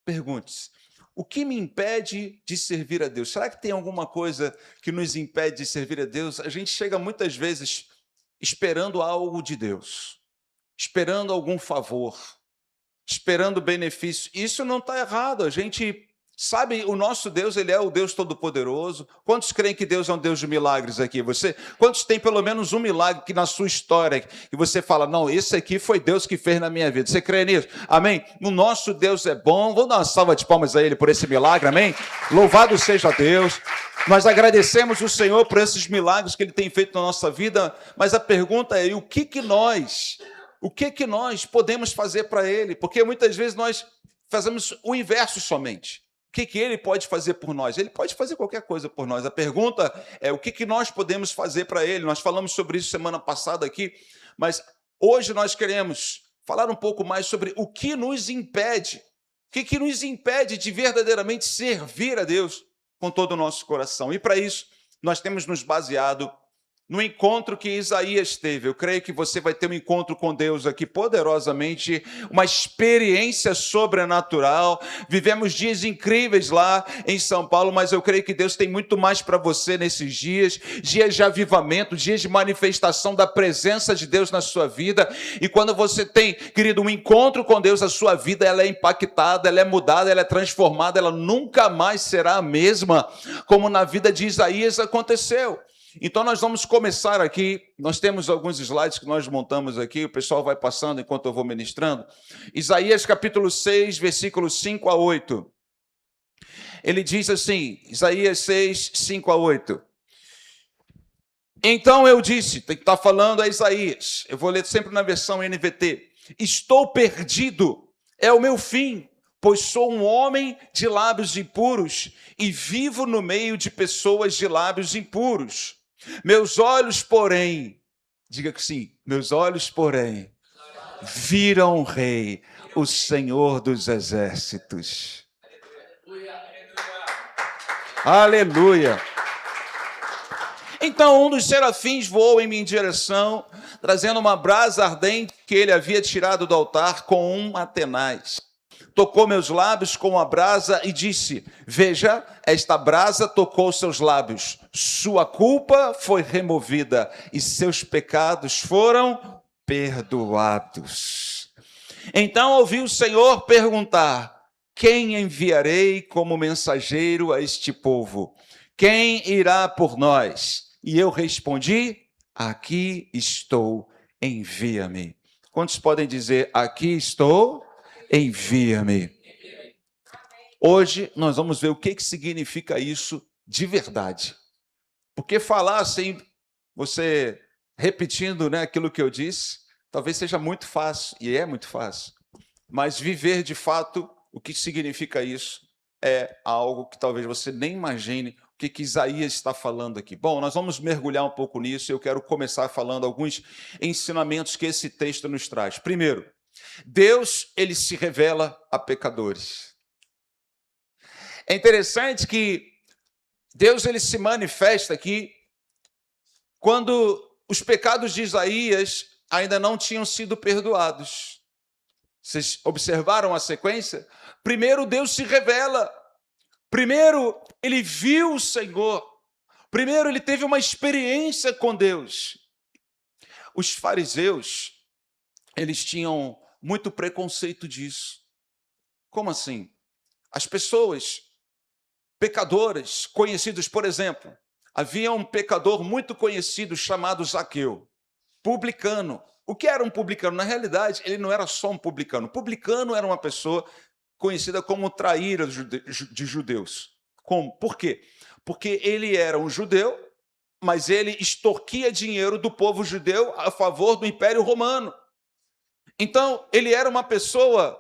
Pergunte-se: o que me impede de servir a Deus? Será que tem alguma coisa que nos impede de servir a Deus? A gente chega muitas vezes esperando algo de Deus, esperando algum favor, esperando benefício. Isso não está errado. A gente sabe, o nosso Deus, ele é o Deus Todo-Poderoso. Quantos creem que Deus é um Deus de milagres aqui? Quantos tem pelo menos um milagre que na sua história, que você fala, não, esse aqui foi Deus que fez na minha vida. Você crê nisso? Amém? O nosso Deus é bom. Vamos dar uma salva de palmas a Ele por esse milagre, amém? Louvado seja Deus. Nós agradecemos o Senhor por esses milagres que Ele tem feito na nossa vida, mas a pergunta é, o que nós podemos fazer para Ele? Porque muitas vezes nós fazemos o inverso somente. O que Ele pode fazer por nós? Ele pode fazer qualquer coisa por nós. A pergunta é o que nós podemos fazer para Ele? Nós falamos sobre isso semana passada aqui, mas hoje nós queremos falar um pouco mais sobre o que nos impede. O que nos impede de verdadeiramente servir a Deus com todo o nosso coração. E para isso, nós temos nos baseado no encontro que Isaías teve. Eu creio que você vai ter um encontro com Deus aqui poderosamente, uma experiência sobrenatural. Vivemos dias incríveis lá em São Paulo, mas eu creio que Deus tem muito mais para você nesses dias de avivamento, dias de manifestação da presença de Deus na sua vida. E quando você tem, querido, um encontro com Deus, a sua vida ela é impactada, ela é mudada, ela é transformada, ela nunca mais será a mesma, como na vida de Isaías aconteceu. Então nós vamos começar aqui, nós temos alguns slides que nós montamos aqui, o pessoal vai passando enquanto eu vou ministrando. Isaías capítulo 6, versículos 5 a 8. Ele diz assim, Isaías 6, 5 a 8. Então eu disse, tem que estar falando a Isaías, eu vou ler sempre na versão NVT. Estou perdido, é o meu fim, pois sou um homem de lábios impuros e vivo no meio de pessoas de lábios impuros. Meus olhos, porém, diga que sim, meus olhos, porém, viram o Rei, o Senhor dos Exércitos. Aleluia! Então um dos serafins voou em minha direção, trazendo uma brasa ardente que ele havia tirado do altar com um atenaz. Tocou meus lábios com a brasa e disse, veja, esta brasa tocou seus lábios, sua culpa foi removida e seus pecados foram perdoados. Então ouvi o Senhor perguntar, quem enviarei como mensageiro a este povo? Quem irá por nós? E eu respondi, aqui estou, envia-me. Quantos podem dizer, aqui estou, envia-me? Hoje nós vamos ver o que significa isso de verdade. Porque falar assim, você repetindo, né, aquilo que eu disse, talvez seja muito fácil, e é muito fácil. Mas viver de fato o que significa isso é algo que talvez você nem imagine o que Isaías está falando aqui. Bom, nós vamos mergulhar um pouco nisso e eu quero começar falando alguns ensinamentos que esse texto nos traz. Primeiro, Deus, ele se revela a pecadores. É interessante que Deus, ele se manifesta aqui quando os pecados de Isaías ainda não tinham sido perdoados. Vocês observaram a sequência? Primeiro Deus se revela. Primeiro ele viu o Senhor. Primeiro ele teve uma experiência com Deus. Os fariseus, eles tinham muito preconceito disso. Como assim? As pessoas pecadoras conhecidas, por exemplo, havia um pecador muito conhecido chamado Zaqueu, publicano. O que era um publicano? Na realidade, ele não era só um publicano. Publicano era uma pessoa conhecida como traíra de judeus. Como? Por quê? Porque ele era um judeu, mas ele extorquia dinheiro do povo judeu a favor do Império Romano. Então, ele era uma pessoa,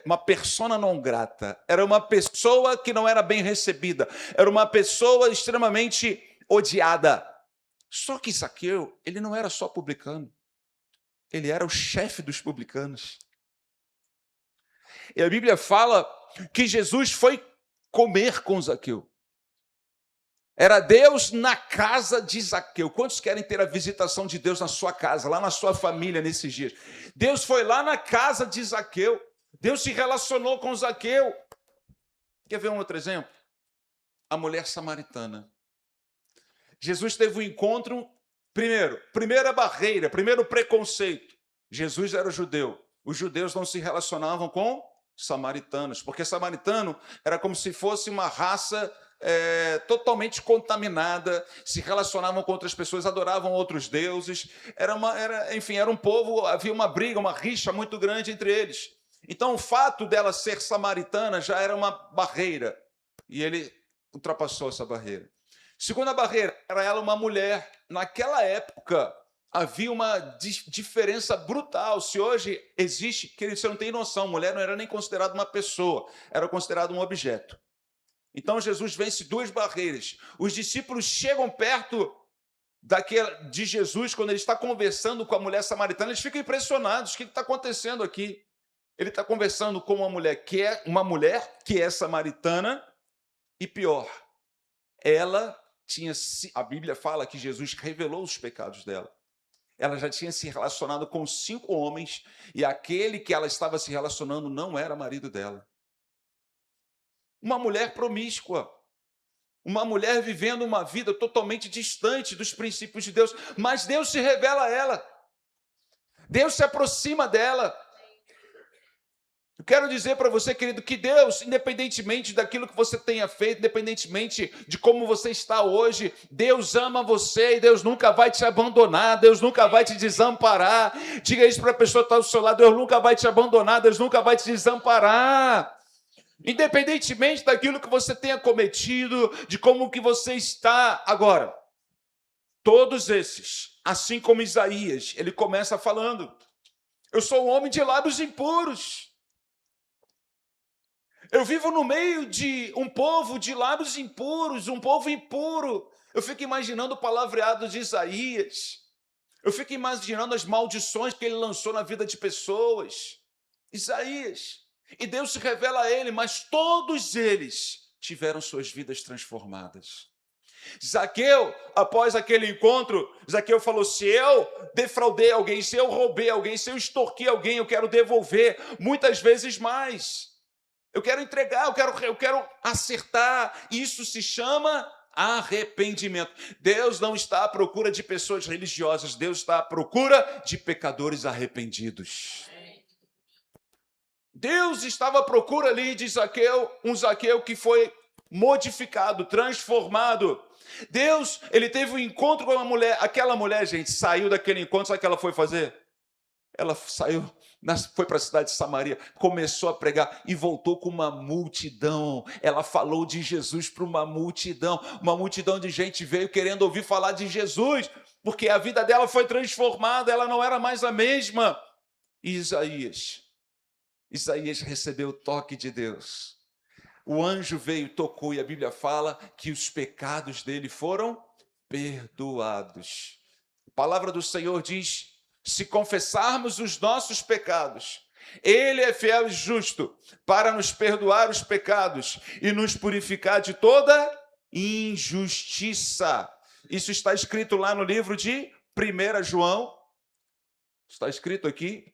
uma persona non grata, era uma pessoa que não era bem recebida, era uma pessoa extremamente odiada. Só que Zaqueu, ele não era só publicano, ele era o chefe dos publicanos. E a Bíblia fala que Jesus foi comer com Zaqueu. Era Deus na casa de Zaqueu. Quantos querem ter a visitação de Deus na sua casa, lá na sua família nesses dias? Deus foi lá na casa de Zaqueu. Deus se relacionou com Zaqueu. Quer ver um outro exemplo? A mulher samaritana. Jesus teve um encontro, primeira barreira, primeiro preconceito. Jesus era judeu. Os judeus não se relacionavam com samaritanos, porque samaritano era como se fosse uma raça totalmente contaminada, se relacionavam com outras pessoas, adoravam outros deuses, enfim, era um povo, havia uma briga, uma rixa muito grande entre eles. Então, o fato dela ser samaritana já era uma barreira, e ele ultrapassou essa barreira. Segunda barreira, era ela uma mulher. Naquela época, havia uma diferença brutal. Se hoje existe, querido, você não tem noção, mulher não era nem considerada uma pessoa, era considerada um objeto. Então, Jesus vence duas barreiras. Os discípulos chegam perto de Jesus, quando ele está conversando com a mulher samaritana, eles ficam impressionados. O que está acontecendo aqui? Ele está conversando com uma mulher que é samaritana, e pior, ela tinha, a Bíblia fala que Jesus revelou os pecados dela. Ela já tinha se relacionado com 5 homens, e aquele que ela estava se relacionando não era marido dela. Uma mulher promíscua, uma mulher vivendo uma vida totalmente distante dos princípios de Deus, mas Deus se revela a ela, Deus se aproxima dela. Eu quero dizer para você, querido, que Deus, independentemente daquilo que você tenha feito, independentemente de como você está hoje, Deus ama você e Deus nunca vai te abandonar, Deus nunca vai te desamparar. Diga isso para a pessoa que está do seu lado: Deus nunca vai te abandonar, Deus nunca vai te desamparar. Independentemente daquilo que você tenha cometido, de como que você está agora. Todos esses, assim como Isaías, ele começa falando: eu sou um homem de lábios impuros. Eu vivo no meio de um povo de lábios impuros, um povo impuro. Eu fico imaginando o palavreado de Isaías. Eu fico imaginando as maldições que ele lançou na vida de pessoas. Isaías. E Deus se revela a ele, mas todos eles tiveram suas vidas transformadas. Zaqueu, após aquele encontro, Zaqueu falou: se eu defraudei alguém, se eu roubei alguém, se eu extorqui alguém, eu quero devolver muitas vezes mais. Eu quero entregar, eu quero acertar. Isso se chama arrependimento. Deus não está à procura de pessoas religiosas, Deus está à procura de pecadores arrependidos. Deus estava à procura ali de Zaqueu, um Zaqueu que foi modificado, transformado. Deus, ele teve um encontro com uma mulher. Aquela mulher, gente, saiu daquele encontro, sabe o que ela foi fazer? Ela saiu, foi para a cidade de Samaria, começou a pregar e voltou com uma multidão. Ela falou de Jesus para uma multidão de gente veio querendo ouvir falar de Jesus, porque a vida dela foi transformada, ela não era mais a mesma. E Isaías recebeu o toque de Deus. O anjo veio, tocou, e a Bíblia fala que os pecados dele foram perdoados. A palavra do Senhor diz: se confessarmos os nossos pecados, Ele é fiel e justo para nos perdoar os pecados e nos purificar de toda injustiça. Isso está escrito lá no livro de 1 João. Está escrito aqui.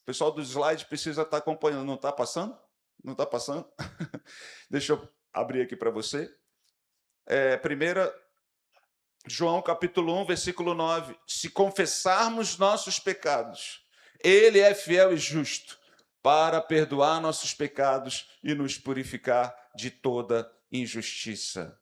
O pessoal dos slides precisa estar acompanhando. Não está passando? Não está passando? Deixa eu abrir aqui para você. 1 João capítulo 1, versículo 9. Se confessarmos nossos pecados, Ele é fiel e justo para perdoar nossos pecados e nos purificar de toda injustiça.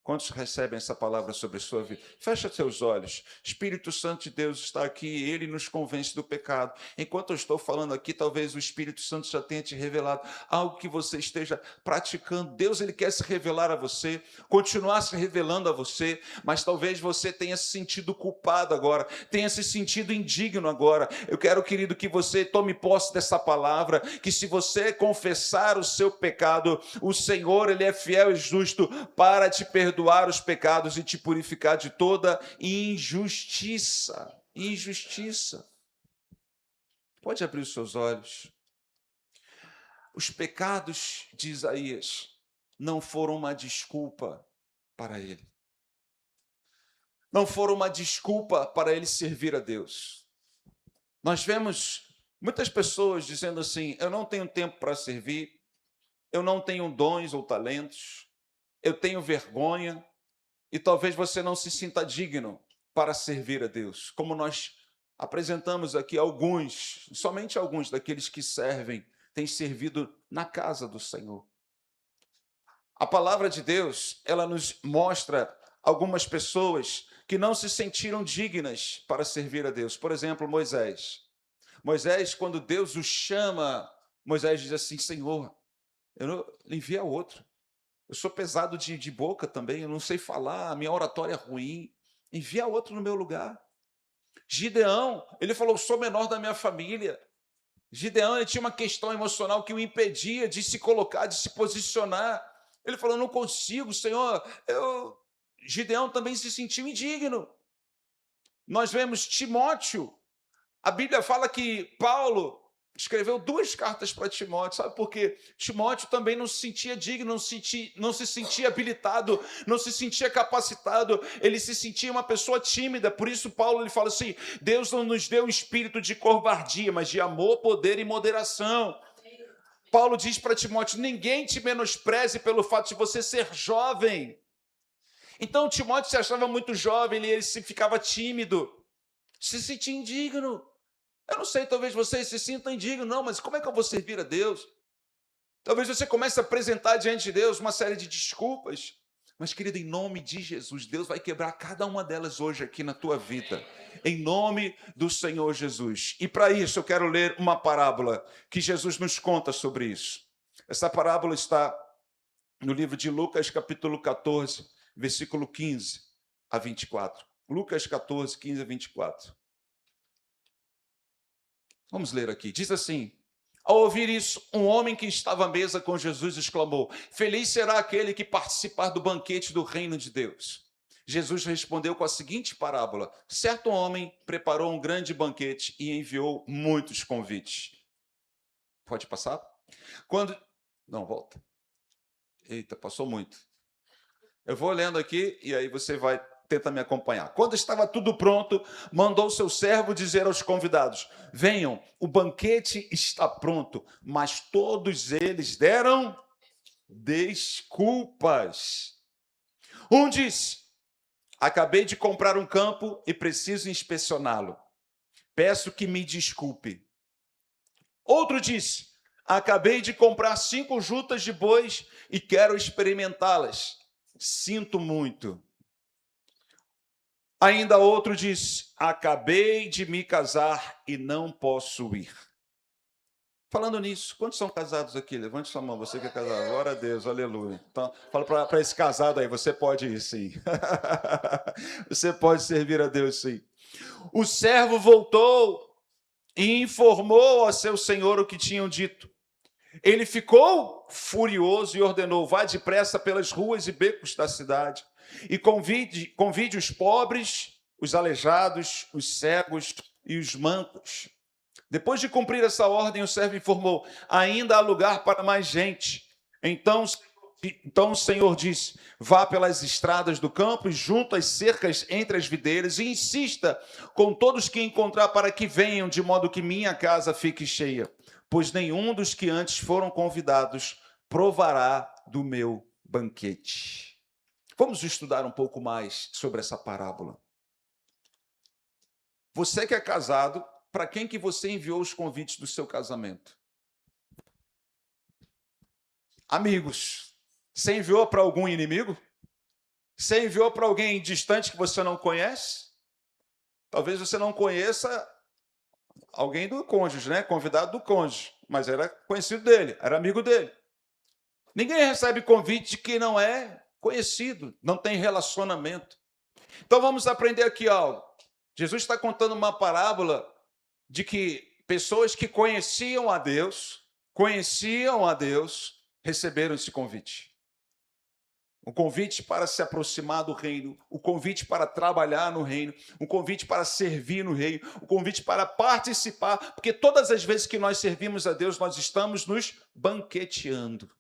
Quantos recebem essa palavra sobre a sua vida? Fecha seus olhos. Espírito Santo de Deus está aqui e Ele nos convence do pecado. Enquanto eu estou falando aqui, talvez o Espírito Santo já tenha te revelado algo que você esteja praticando. Deus, Ele quer se revelar a você, continuar se revelando a você, mas talvez você tenha se sentido culpado agora, tenha se sentido indigno agora. Eu quero, querido, que você tome posse dessa palavra, que se você confessar o seu pecado, o Senhor, Ele é fiel e justo para te perdoar os pecados e te purificar de toda injustiça. Injustiça. Pode abrir os seus olhos. Os pecados de Isaías não foram uma desculpa para ele. Não foram uma desculpa para ele servir a Deus. Nós vemos Muitas pessoas dizendo assim: eu não tenho tempo para servir, eu não tenho dons ou talentos, eu tenho vergonha, e talvez você não se sinta digno para servir a Deus. Como nós apresentamos aqui alguns, somente alguns daqueles que servem, têm servido na casa do Senhor. A palavra de Deus, ela nos mostra algumas pessoas que não se sentiram dignas para servir a Deus. Por exemplo, Moisés. Moisés, quando Deus o chama, Moisés diz assim: Senhor, eu não envia outro. Eu sou pesado de boca também, eu não sei falar, a minha oratória é ruim. Envia outro no meu lugar. Gideão, ele falou: sou menor da minha família. Gideão, ele tinha uma questão emocional que o impedia de se colocar, de se posicionar. Ele falou: não consigo, Senhor. Gideão também se sentiu indigno. Nós vemos Timóteo. A Bíblia fala que Paulo escreveu 2 cartas para Timóteo, sabe por quê? Timóteo também não se sentia digno, não se sentia habilitado, não se sentia capacitado, ele se sentia uma pessoa tímida. Por isso Paulo ele fala assim: Deus não nos deu um espírito de covardia, mas de amor, poder e moderação. Paulo diz para Timóteo: ninguém te menospreze pelo fato de você ser jovem. Então Timóteo se achava muito jovem, ele se ficava tímido, se sentia indigno. Eu não sei, talvez você se sinta indigno, não, mas como é que eu vou servir a Deus? Talvez você comece a apresentar diante de Deus uma série de desculpas. Mas, querido, em nome de Jesus, Deus vai quebrar cada uma delas hoje aqui na tua vida. Em nome do Senhor Jesus. E para isso eu quero ler uma parábola que Jesus nos conta sobre isso. Essa parábola está no livro de Lucas, capítulo 14, versículo 15 a 24. Lucas 14, 15 a 24. Vamos ler aqui. Diz assim: ao ouvir isso, um homem que estava à mesa com Jesus exclamou: feliz será aquele que participar do banquete do reino de Deus. Jesus respondeu com a seguinte parábola: certo homem preparou um grande banquete e enviou muitos convites. Pode passar? Não, volta. Eita, passou muito. Eu vou lendo aqui e aí você vai tentar me acompanhar. Quando estava tudo pronto, mandou seu servo dizer aos convidados: venham, o banquete está pronto. Mas todos eles deram desculpas. Um disse: acabei de comprar um campo e preciso inspecioná-lo. Peço que me desculpe. Outro disse: acabei de comprar 5 jutas de bois e quero experimentá-las. Sinto muito. Ainda outro diz: acabei de me casar e não posso ir. Falando nisso, quantos são casados aqui? Levante sua mão, você que é casado. Glória a Deus, aleluia. Então, fala para esse casado aí, você pode ir sim. Você pode servir a Deus sim. O servo voltou e informou ao seu senhor o que tinham dito. Ele ficou furioso e ordenou: vá depressa pelas ruas e becos da cidade e convide os pobres, os aleijados, os cegos e os mancos. Depois de cumprir essa ordem, o servo informou: ainda há lugar para mais gente. Então o Senhor disse: vá pelas estradas do campo e junto às cercas entre as videiras e insista com todos que encontrar para que venham, de modo que minha casa fique cheia. Pois nenhum dos que antes foram convidados provará do meu banquete. Vamos estudar um pouco mais sobre essa parábola. Você que é casado, para quem que você enviou os convites do seu casamento? Amigos. Você enviou para algum inimigo? Você enviou para alguém distante que você não conhece? Talvez você não conheça alguém do cônjuge, né? Convidado do cônjuge, mas era conhecido dele, era amigo dele. Ninguém recebe convite de quem não é conhecido, não tem relacionamento. Então vamos aprender aqui algo. Jesus está contando uma parábola de que pessoas que conheciam a Deus, receberam esse convite. Um convite para se aproximar do reino, um convite para trabalhar no reino, um convite para servir no reino, um convite para participar, porque todas as vezes que nós servimos a Deus, nós estamos nos banqueteando.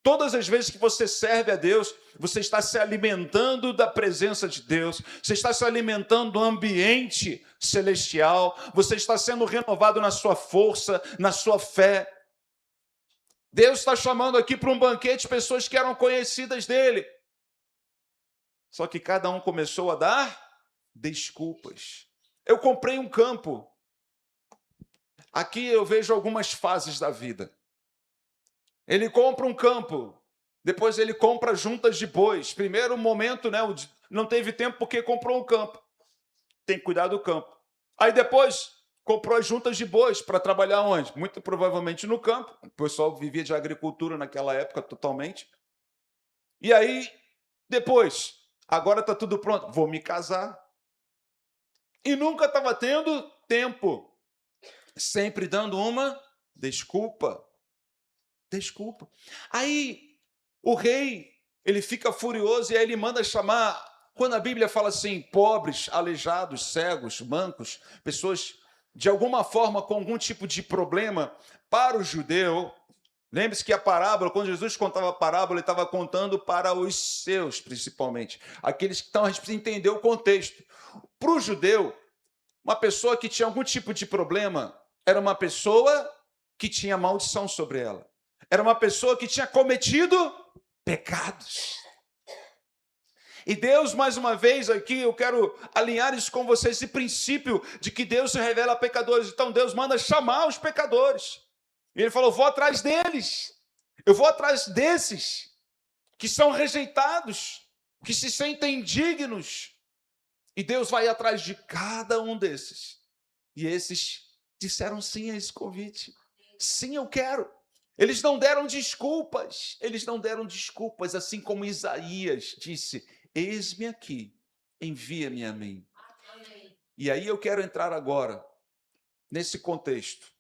Todas as vezes que você serve a Deus, você está se alimentando da presença de Deus, você está se alimentando do ambiente celestial, você está sendo renovado na sua força, na sua fé. Deus está chamando aqui para um banquete pessoas que eram conhecidas dele. Só que cada um começou a dar desculpas. Eu comprei um campo. Aqui eu vejo algumas fases da vida. Ele compra um campo, depois ele compra juntas de bois. Primeiro momento, né, não teve tempo porque comprou um campo. Tem que cuidar do campo. Aí depois comprou as juntas de bois para trabalhar onde? Muito provavelmente no campo. O pessoal vivia de agricultura naquela época totalmente. E aí, depois, agora está tudo pronto, vou me casar. E nunca estava tendo tempo. Sempre dando uma desculpa. Desculpa. Aí o rei, ele fica furioso e aí ele manda chamar, quando a Bíblia fala assim, pobres, aleijados, cegos, mancos, pessoas de alguma forma com algum tipo de problema, para o judeu, lembre-se que a parábola, quando Jesus contava a parábola, ele estava contando para os seus, principalmente, aqueles que estão, a gente precisa entender o contexto. Para o judeu, uma pessoa que tinha algum tipo de problema era uma pessoa que tinha maldição sobre ela. Era uma pessoa que tinha cometido pecados. E Deus, mais uma vez aqui, eu quero alinhar isso com vocês, esse princípio de que Deus se revela a pecadores. Então Deus manda chamar os pecadores. E ele falou, vou atrás deles. Eu vou atrás desses que são rejeitados, que se sentem indignos. E Deus vai atrás de cada um desses. E esses disseram sim a esse convite. Sim, eu quero. Eles não deram desculpas, assim como Isaías disse, eis-me aqui, envia-me a mim. E aí eu quero entrar agora, nesse contexto,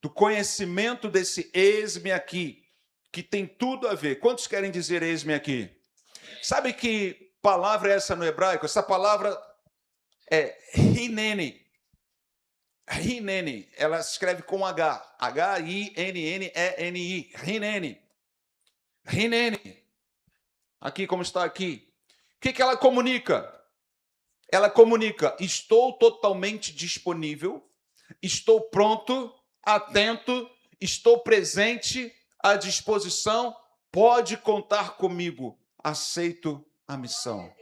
do conhecimento desse eis-me aqui, que tem tudo a ver. Quantos querem dizer eis-me aqui? Sabe que palavra é essa no hebraico? Essa palavra é hineni. Hineni, ela se escreve com H. H-I-N-N-E-N-I. Hineni. Hineni. Aqui, como está aqui. O que ela comunica? Ela comunica, estou totalmente disponível, estou pronto, atento, estou presente, à disposição, pode contar comigo, aceito a missão.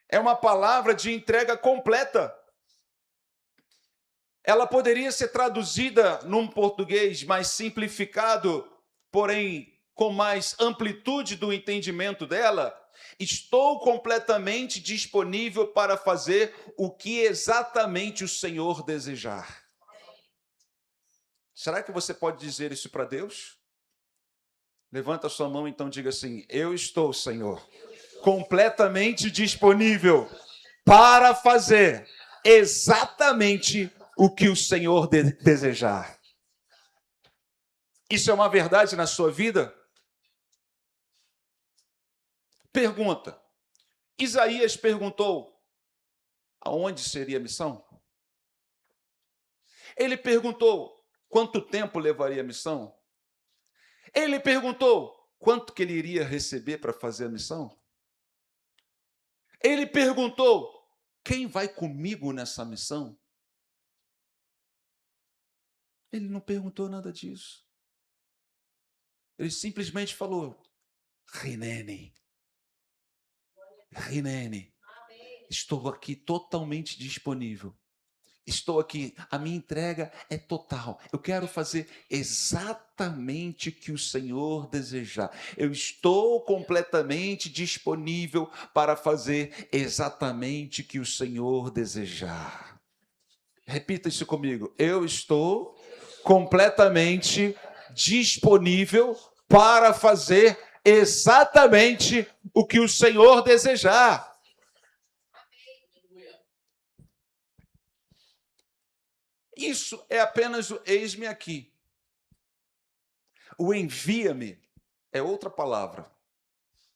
É uma palavra de entrega completa. Ela poderia ser traduzida num português mais simplificado, porém com mais amplitude do entendimento dela. Estou completamente disponível para fazer o que exatamente o Senhor desejar. Será que você pode dizer isso para Deus? Levanta a sua mão, então diga assim, eu estou, Senhor, completamente disponível para fazer exatamente o que o Senhor desejar. Isso é uma verdade na sua vida? Pergunta. Isaías perguntou aonde seria a missão? Ele perguntou quanto tempo levaria a missão? Ele perguntou quanto que ele iria receber para fazer a missão? Ele perguntou quem vai comigo nessa missão? Ele não perguntou nada disso. Ele simplesmente falou, Hineni, Hineni, estou aqui totalmente disponível. Estou aqui, a minha entrega é total. Eu quero fazer exatamente o que o Senhor desejar. Eu estou completamente disponível para fazer exatamente o que o Senhor desejar. Repita isso comigo. Eu estou completamente disponível para fazer exatamente o que o Senhor desejar. Isso é apenas o eis-me aqui. O envia-me é outra palavra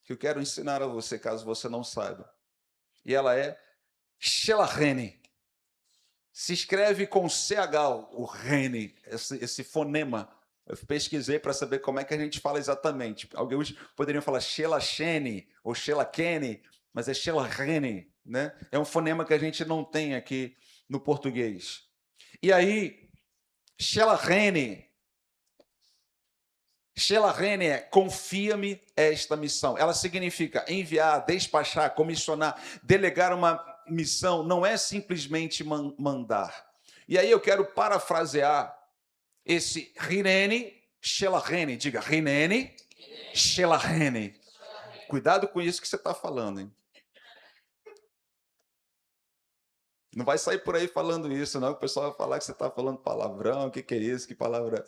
que eu quero ensinar a você, caso você não saiba. E ela é shelachene. Se escreve com CH, o rene, esse fonema. Eu pesquisei para saber como é que a gente fala exatamente. Alguns poderiam falar Shelachene ou Shelachene, mas é Shelachene, né? É um fonema que a gente não tem aqui no português. E aí, Shelachene é confia-me esta missão. Ela significa enviar, despachar, comissionar, delegar uma missão. Não é simplesmente mandar. E aí eu quero parafrasear esse Rinene, Shelachene. Diga, Rinene, Shelachene. Cuidado com isso que você está falando, hein? Não vai sair por aí falando isso, não. O pessoal vai falar que você está falando palavrão. O que é isso? Que palavra?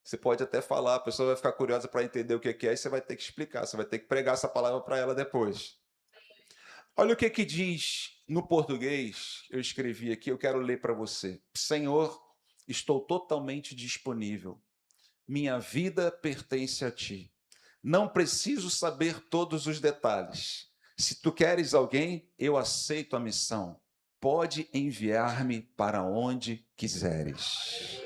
Você pode até falar, a pessoa vai ficar curiosa para entender o que é, e você vai ter que explicar, você vai ter que pregar essa palavra para ela depois. Olha o que diz no português, eu escrevi aqui, eu quero ler para você. Senhor, estou totalmente disponível. Minha vida pertence a ti. Não preciso saber todos os detalhes. Se tu queres alguém, eu aceito a missão. Pode enviar-me para onde quiseres.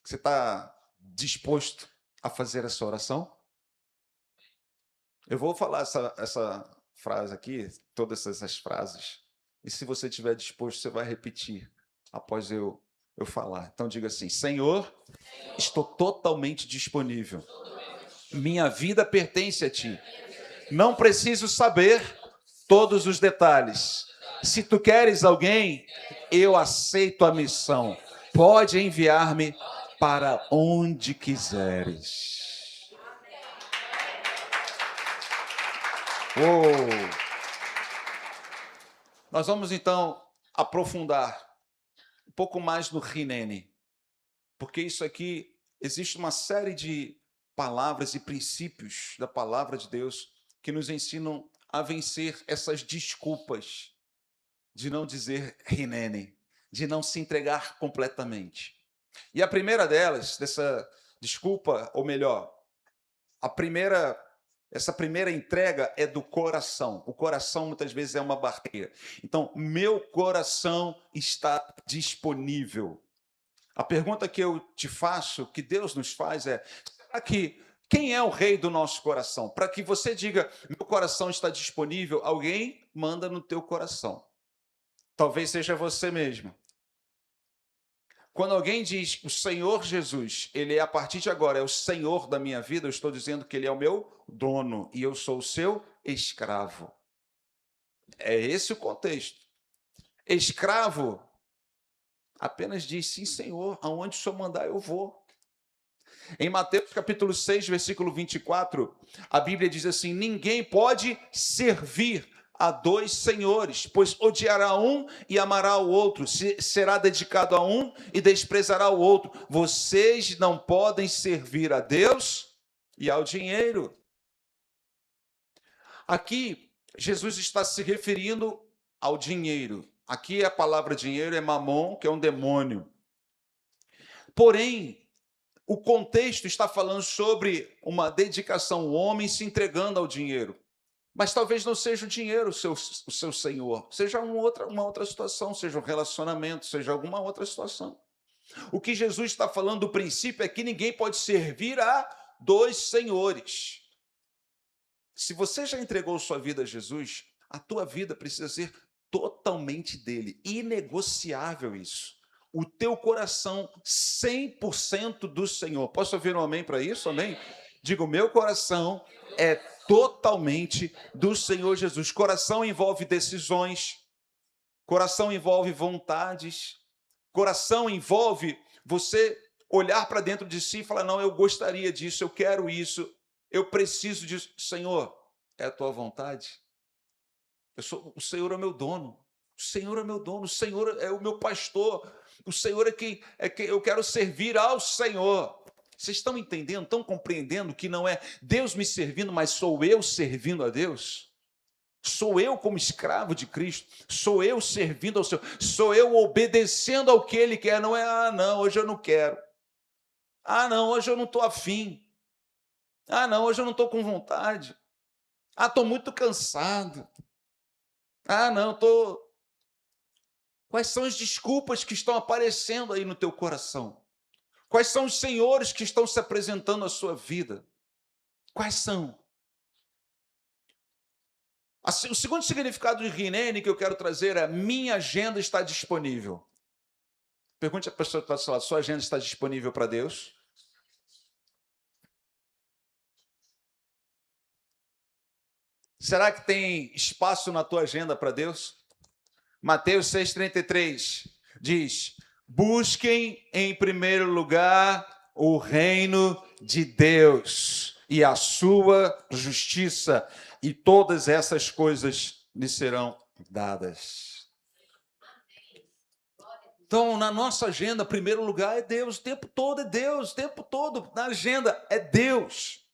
Você está disposto a fazer essa oração? Eu vou falar essa frase aqui, todas essas frases, e se você estiver disposto, você vai repetir após eu falar. Então diga assim: Senhor, estou totalmente disponível. Minha vida pertence a ti. Não preciso saber todos os detalhes. Se tu queres alguém, eu aceito a missão. Pode enviar-me para onde quiseres. Oh. Nós vamos então aprofundar um pouco mais no Rinene, porque isso aqui existe uma série de palavras e princípios da palavra de Deus que nos ensinam a vencer essas desculpas de não dizer Rinene, de não se entregar completamente. E a primeira delas, dessa desculpa, ou melhor, essa primeira entrega é do coração. O coração muitas vezes é uma barreira. Então, meu coração está disponível. A pergunta que eu te faço, que Deus nos faz é: será que quem é o rei do nosso coração? Para que você diga, meu coração está disponível, alguém manda no teu coração. Talvez seja você mesmo. Quando alguém diz o Senhor Jesus, ele é a partir de agora, é o Senhor da minha vida, eu estou dizendo que ele é o meu dono e eu sou o seu escravo. É esse o contexto. Escravo apenas diz, sim, Senhor, aonde o Senhor mandar eu vou. Em Mateus capítulo 6, versículo 24, a Bíblia diz assim: ninguém pode servir a dois senhores, pois odiará um e amará o outro, será dedicado a um e desprezará o outro. Vocês não podem servir a Deus e ao dinheiro. Aqui, Jesus está se referindo ao dinheiro. Aqui a palavra dinheiro é mamon, que é um demônio. Porém, o contexto está falando sobre uma dedicação, o homem se entregando ao dinheiro. Mas talvez não seja o dinheiro o seu senhor, seja uma outra situação, seja um relacionamento, seja alguma outra situação. O que Jesus está falando do princípio é que ninguém pode servir a dois senhores. Se você já entregou sua vida a Jesus, a tua vida precisa ser totalmente dele, inegociável isso. O teu coração 100% do Senhor. Posso ouvir um amém para isso? Amém? Digo, meu coração é totalmente do Senhor Jesus. Coração envolve decisões, coração envolve vontades, coração envolve você olhar para dentro de si e falar, não, eu gostaria disso, eu quero isso, eu preciso disso. Senhor, é a tua vontade? O Senhor é meu dono. O Senhor é meu dono, o Senhor é o meu pastor, o Senhor é que eu quero servir ao Senhor. Vocês estão entendendo, estão compreendendo que não é Deus me servindo, mas sou eu servindo a Deus? Sou eu como escravo de Cristo, sou eu servindo ao Senhor, sou eu obedecendo ao que Ele quer, não é, não, hoje eu não quero, não, hoje eu não estou afim, não, hoje eu não estou com vontade, estou muito cansado, não, estou... Quais são as desculpas que estão aparecendo aí no teu coração? Quais são os senhores que estão se apresentando à sua vida? Quais são? O segundo significado de Rinene que eu quero trazer é: minha agenda está disponível. Pergunte à pessoa que está do seu lado: sua agenda está disponível para Deus? Será que tem espaço na tua agenda para Deus? Mateus 6,33 diz: busquem em primeiro lugar o reino de Deus e a sua justiça, e todas essas coisas lhe serão dadas. Então, na nossa agenda, primeiro lugar é Deus, o tempo todo é Deus, o tempo todo na agenda é Deus.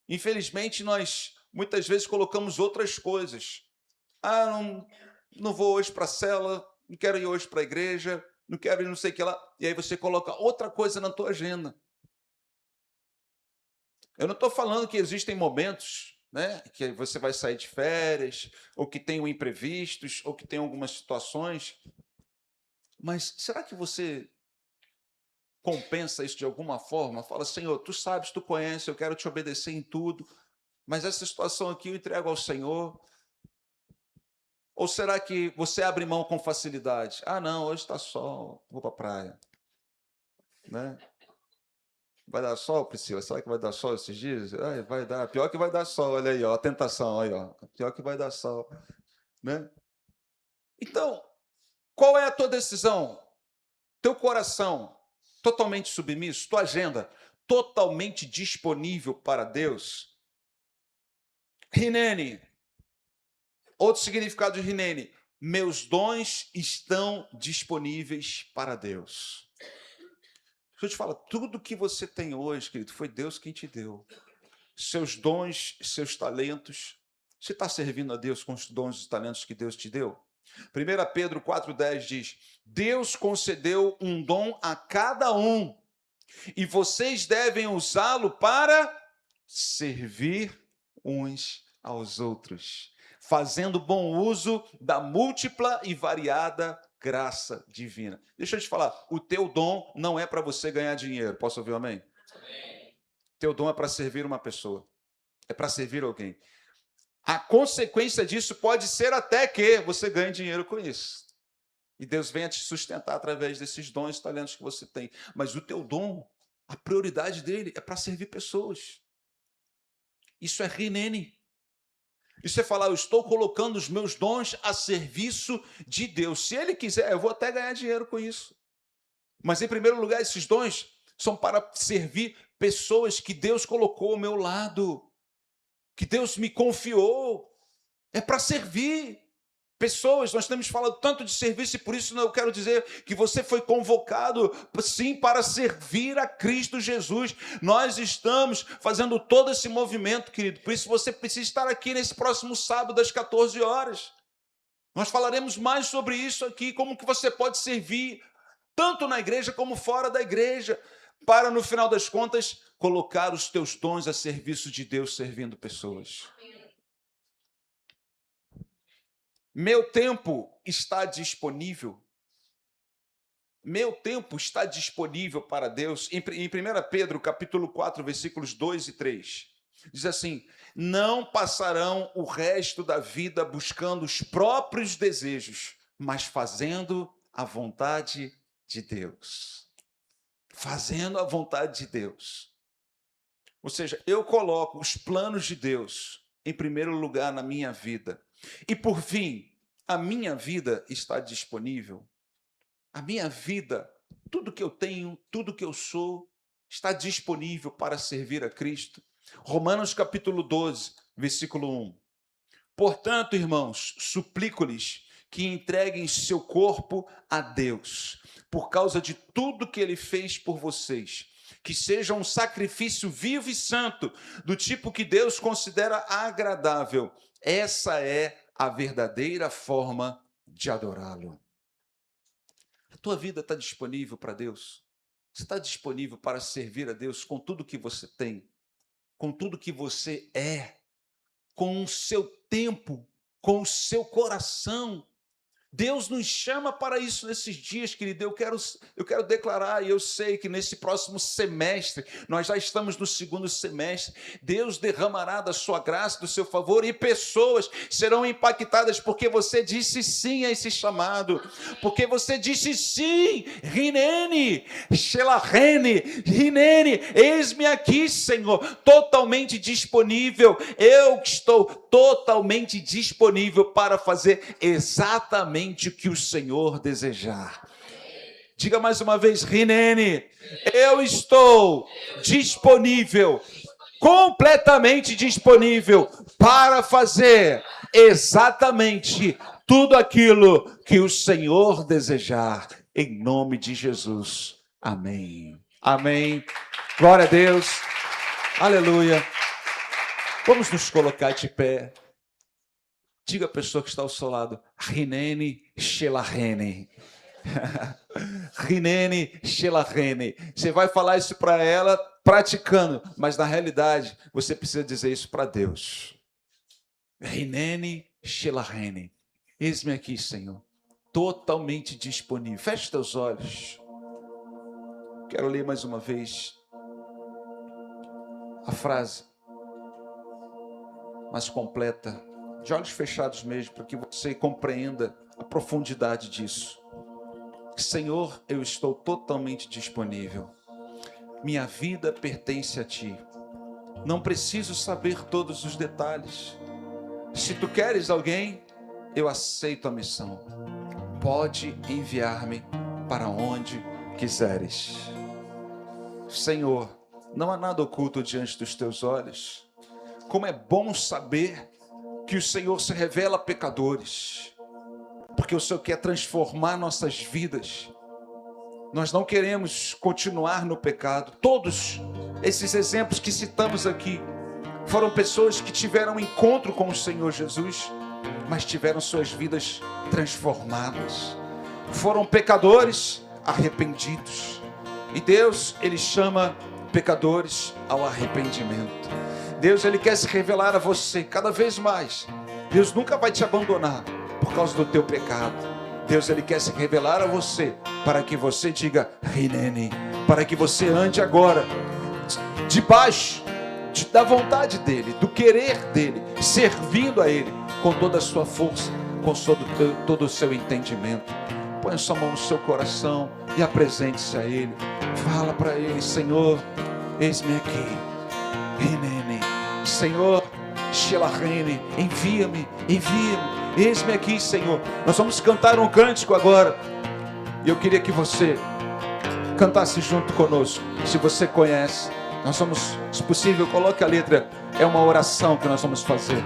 Infelizmente, nós muitas vezes colocamos outras coisas. Não vou hoje para a cela, não quero ir hoje para a igreja, não quero ir não sei o que lá. E aí você coloca outra coisa na tua agenda. Eu não estou falando que existem momentos, né, que você vai sair de férias, ou que tenham imprevistos, ou que tem algumas situações. Mas será que você compensa isso de alguma forma? Fala: Senhor, tu sabes, tu conheces, eu quero te obedecer em tudo, mas essa situação aqui eu entrego ao Senhor. Ou será que você abre mão com facilidade? Ah, não, hoje está sol, vou para a praia. Né? Vai dar sol, Priscila? Será que vai dar sol esses dias? Ai, vai dar. Pior que vai dar sol, olha aí, ó, a tentação, aí, ó. Pior que vai dar sol. Né? Então, qual é a tua decisão? Teu coração totalmente submisso? Tua agenda totalmente disponível para Deus? Rinene, outro significado de Rinene: meus dons estão disponíveis para Deus. Deixa eu te falar, tudo que você tem hoje, querido, foi Deus quem te deu. Seus dons, seus talentos. Você está servindo a Deus com os dons e talentos que Deus te deu? 1 Pedro 4,10 diz: Deus concedeu um dom a cada um, e vocês devem usá-lo para servir uns aos outros, fazendo bom uso da múltipla e variada graça divina. Deixa eu te falar, o teu dom não é para você ganhar dinheiro. Posso ouvir um amém? Amém. Teu dom é para servir uma pessoa, é para servir alguém. A consequência disso pode ser até que você ganhe dinheiro com isso. E Deus venha te sustentar através desses dons e talentos que você tem. Mas o teu dom, a prioridade dele é para servir pessoas. Isso é rinene. Isso é falar: eu estou colocando os meus dons a serviço de Deus. Se Ele quiser, eu vou até ganhar dinheiro com isso. Mas, em primeiro lugar, esses dons são para servir pessoas que Deus colocou ao meu lado, que Deus me confiou. É para servir pessoas. Nós temos falado tanto de serviço, e por isso eu quero dizer que você foi convocado, sim, para servir a Cristo Jesus. Nós estamos fazendo todo esse movimento, querido. Por isso você precisa estar aqui nesse próximo sábado, às 14 horas. Nós falaremos mais sobre isso aqui, como que você pode servir, tanto na igreja como fora da igreja, para, no final das contas, colocar os teus dons a serviço de Deus, servindo pessoas. Meu tempo está disponível. Meu tempo está disponível para Deus. Em 1 Pedro, capítulo 4, versículos 2 e 3, diz assim: não passarão o resto da vida buscando os próprios desejos, mas fazendo a vontade de Deus. Fazendo a vontade de Deus. Ou seja, eu coloco os planos de Deus em primeiro lugar na minha vida. E por fim, a minha vida está disponível. A minha vida, tudo que eu tenho, tudo que eu sou, está disponível para servir a Cristo. Romanos capítulo 12, versículo 1. Portanto, irmãos, suplico-lhes que entreguem seu corpo a Deus, por causa de tudo que Ele fez por vocês, que seja um sacrifício vivo e santo, do tipo que Deus considera agradável. Essa é a verdadeira forma de adorá-lo. A tua vida está disponível para Deus? Você está disponível para servir a Deus com tudo que você tem, com tudo que você é, com o seu tempo, com o seu coração? Deus nos chama para isso nesses dias, querido. Eu quero declarar, e eu sei que nesse próximo semestre, nós já estamos no segundo semestre, Deus derramará da sua graça, do seu favor, e pessoas serão impactadas porque você disse sim a esse chamado, porque você disse sim, Rinene, Shelahene, Rinene, eis-me aqui, Senhor, totalmente disponível. Eu estou totalmente disponível para fazer exatamente o que o Senhor desejar. Diga mais uma vez, Rinene, eu estou disponível, completamente disponível para fazer exatamente tudo aquilo que o Senhor desejar, em nome de Jesus. Amém. Amém. Glória a Deus. Aleluia. Vamos nos colocar de pé. Diga a pessoa que está ao seu lado, Rinene Shelahene. Rinene Shelahene. Você vai falar isso para ela praticando, mas na realidade você precisa dizer isso para Deus. Rinene Shelahene. Eis-me aqui, Senhor, totalmente disponível. Feche teus olhos. Quero ler mais uma vez a frase mais completa, de olhos fechados mesmo, para que você compreenda a profundidade disso. Senhor, eu estou totalmente disponível. Minha vida pertence a Ti. Não preciso saber todos os detalhes. Se Tu queres alguém, eu aceito a missão. Pode enviar-me para onde quiseres. Senhor, não há nada oculto diante dos Teus olhos. Como é bom saber que o Senhor se revela a pecadores, porque o Senhor quer transformar nossas vidas. Nós não queremos continuar no pecado. Todos esses exemplos que citamos aqui foram pessoas que tiveram um encontro com o Senhor Jesus, mas tiveram suas vidas transformadas. Foram pecadores arrependidos. E Deus, Ele chama pecadores ao arrependimento. Deus, Ele quer se revelar a você cada vez mais. Deus nunca vai te abandonar por causa do teu pecado. Deus, Ele quer se revelar a você para que você diga Rinene, para que você ande agora debaixo da vontade dEle, do querer dEle, servindo a Ele com toda a sua força, com todo o seu entendimento. Põe a sua mão no seu coração e apresente-se a Ele. Fala para Ele, Senhor, eis-me aqui, Rinene. Senhor, Shelahene, envia-me, eis-me aqui, Senhor. Nós vamos cantar um cântico agora, e eu queria que você cantasse junto conosco. Se você conhece, nós vamos, se possível, coloque a letra, é uma oração que nós vamos fazer.